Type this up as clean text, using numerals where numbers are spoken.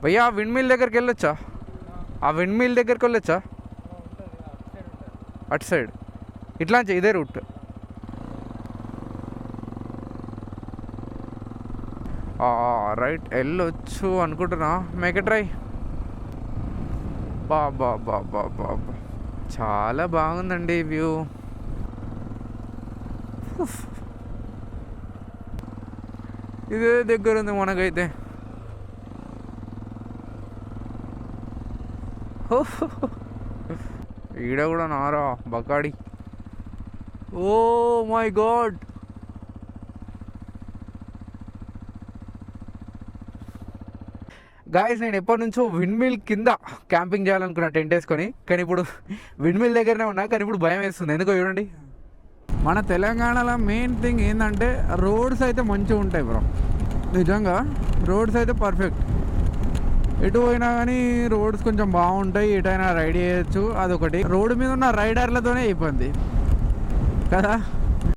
భయ్యా ఆ wind mill దగ్గరికి వెళ్ళొచ్చా? ఆ విండ్ మిల్ దగ్గరికి వెళ్ళొచ్చా? అటు సైడ్ ఇట్లా ఇదే రూట్. రైట్ వెళ్ళొచ్చు అనుకుంటున్నా. Make it try. బాబా బాబా బాబా చాలా బాగుందండి వ్యూ. ఇదే దగ్గర ఉంది మనకైతే. ఈడ కూడా నారా బకాడి. Oh my god. గాయస్ నేను ఎప్పటి నుంచో విండ్ మిల్ కింద క్యాంపింగ్ చేయాలనుకున్నా టెంట్ వేసుకొని, కానీ ఇప్పుడు విండ్ మిల్ దగ్గరనే ఉన్నా, కానీ ఇప్పుడు భయం వేస్తుంది. ఎందుకో చూడండి. మన తెలంగాణలో మెయిన్ థింగ్ ఏంటంటే రోడ్స్ అయితే మంచిగా ఉంటాయి బ్రో. నిజంగా రోడ్స్ అయితే పర్ఫెక్ట్. ఎటు పోయినా కానీ రోడ్స్ కొంచెం బాగుంటాయి, ఎటైనా రైడ్ చేయొచ్చు. అదొకటి. రోడ్డు మీద ఉన్న రైడర్లతోనే అయిపోయింది కదా.